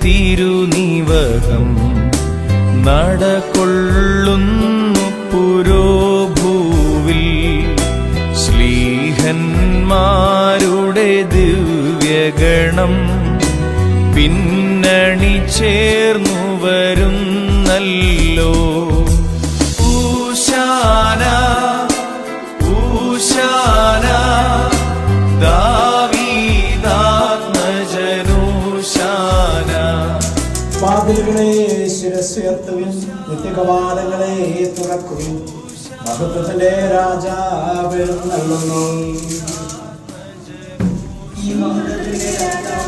തിരുനിവഹം നടകൊള്ളുന്നു പുരോഭൂവിൽ. ശ്ലീഹന്മാരുടെ ദിവ്യഗണം പിന്നണി ചേർന്നു വരുന്നല്ലോ. ഊശാന ഊശാന ദാവീദാത്മജനൂശാന. വാതിലുകളെ ശിരസ്സുയർത്തുവിൻ, നിത്യകവാടങ്ങളെ തുറക്കുവിൻ, മഹത്വത്തിന്റെ രാജാവ് എഴുന്നള്ളുന്നു. ഈ മഹത്വത്തിന്റെ രാജാവ്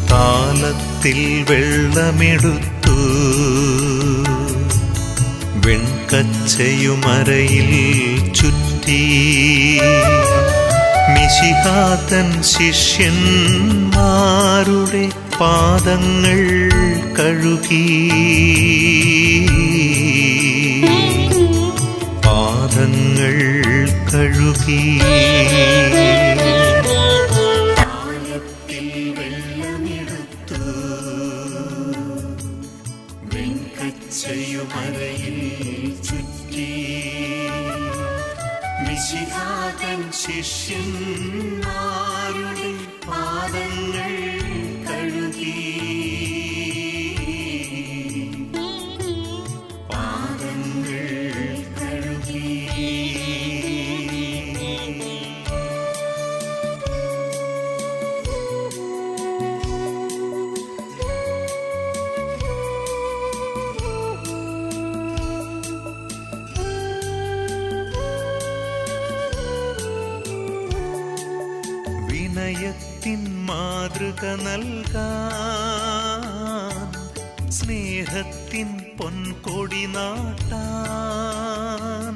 താലത്തിൽ വെള്ളമെടുത്തു വെൺകച്ചയുമരയിൽ ചുറ്റി മിശിഹാതൻ ശിഷ്യന്മാരുടെ പാദങ്ങൾ കഴുകി. പാദങ്ങൾ കഴുകി. വെൺകച്ചയുമരയിൽ ചുറ്റി മിശിഹാതൻ ശിഷ്യന്മാരുടെ പാദങ്ങൾ കഴുകി. പാദങ്ങൾ കഴുകി. വിനയത്തിൻ മാതൃക നൽകാൻ സ്നേഹത്തിൻ പൊൻകൊടി നാട്ടാൻ.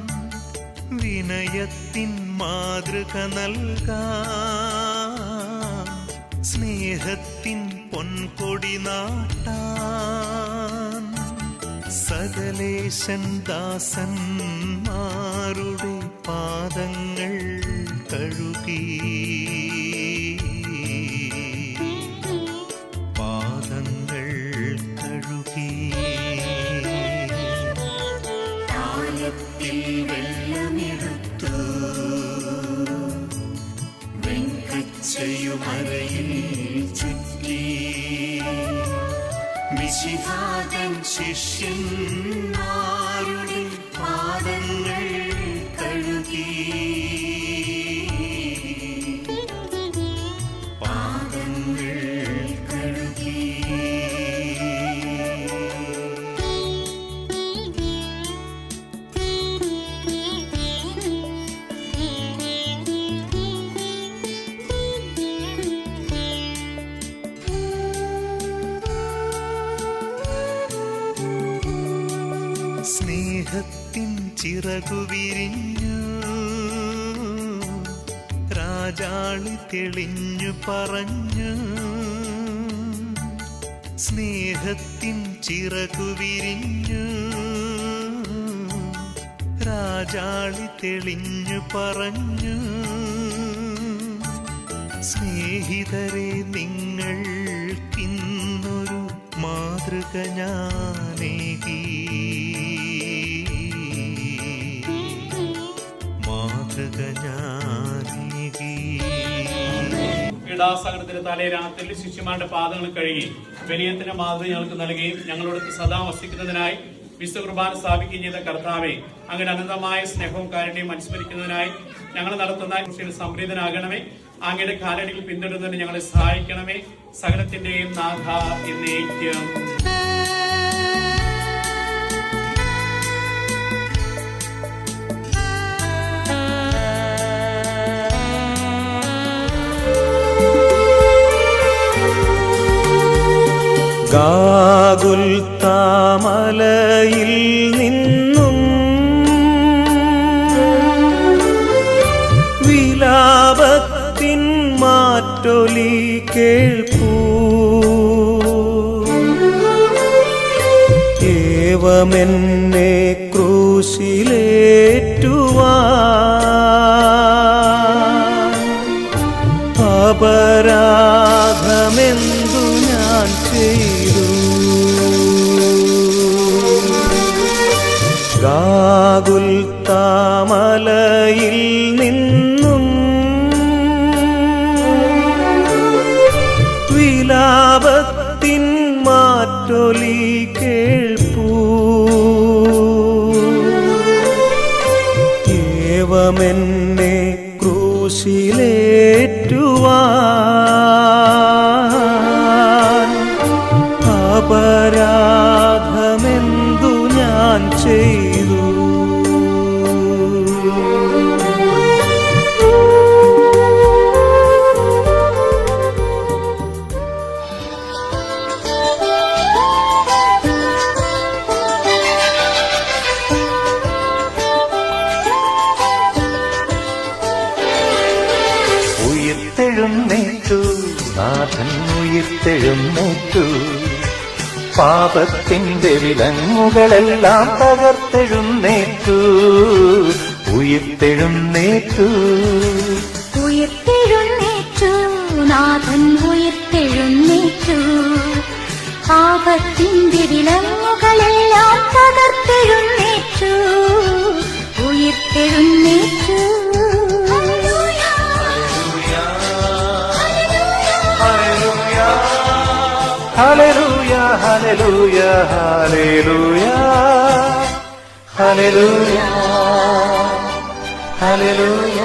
വിനയത്തിൻ മാതൃക നൽകാൻ സ്നേഹത്തിൻ പൊൻകൊടി നാട്ടാൻ. സകലേശൻ ദാസന്മാരുടെ പാദങ്ങൾ കഴുകി. പാദങ്ങൾ കഴുകി. താലത്തിൽ വെള്ളമെടുത്തു വെൺകച്ചയുമരയിൽ ചുറ്റി മിശിഹാതൻ ശിഷ്യന്മാരുടെ പാദങ്ങൾ കഴുകി. സ്നേഹത്തിൻ ചിറകു വിരിഞ്ഞു രാജാളി തെളിഞ്ഞു പറഞ്ഞു. സ്നേഹത്തിൻ ചിറകു വിരിഞ്ഞു രാജാളി തെളിഞ്ഞു പറഞ്ഞു. സ്നേഹിതരെ നിങ്ങൾക്കിന്നൊരു മാതൃക ഞാനേകി. പീഡാസഹനത്തിന്റെ തലേ രാത്രി ശിഷ്യന്മാരുടെ പാദങ്ങൾ കഴുകി വലിയത്തിന്റെ മാതൃക ഞങ്ങൾക്ക് നൽകുകയും ഞങ്ങളോട് സദാ വസിക്കുന്നതിനായി വിശുദ്ധ കുർബാന സ്ഥാപിക്കുകയും ചെയ്ത കർത്താവെ, അങ്ങനെ അനന്തമായ സ്നേഹവും കാരുണ്യവും അനുസ്മരിക്കുന്നതിനായി ഞങ്ങൾ നടത്തുന്ന കൃഷിയിൽ സംപ്രീതനാകണമേ. അങ്ങയുടെ കാലടികൾ പിന്തുടരുന്നതിന് ഞങ്ങളെ സഹായിക്കണമേ. സകലത്തിന്റെയും നാഥ എന്നേക്കും. ഗാഗുൽത്താമലയിൽ നിന്നും വിലാപത്തിൻ മാറ്റൊലി കേൾപ്പൂ. ദൈവമെന്നെ ക്രൂശിലേറ്റുവാൻ അപരാധമെന്തു ഞാൻ ചെയ്തു? ഗാഗുൽത്താമലയിൽ നിന്നും വിലാപത്തിൻ മാറ്റൊലി കേൾപ്പൂ. ഏവമെന്നെ ക്രൂശിലേറ്റുവാൻ അപരാധമെന്തു ഞാൻ ചെയ്തു? ഉയർത്തെഴുന്നേറ്റു, നാഥൻ ഉയർത്തെഴുന്നേറ്റു, പാപത്തിന്റെ വിലങ്ങുകളെല്ലാം തകർത്തെഴുന്നേറ്റു. ഉയർത്തെഴുന്നേറ്റു, ഉയർത്തെഴുന്നേറ്റു, നാഥൻ ഉയർത്തെഴുന്നേറ്റു, പാപത്തിന്റെ വിലങ്ങുകളെല്ലാം തകർത്തെഴുന്നേറ്റു. ഉയർത്തെഴുന്നേറ്റു. Hallelujah, hallelujah, hallelujah, hallelujah, hallelujah.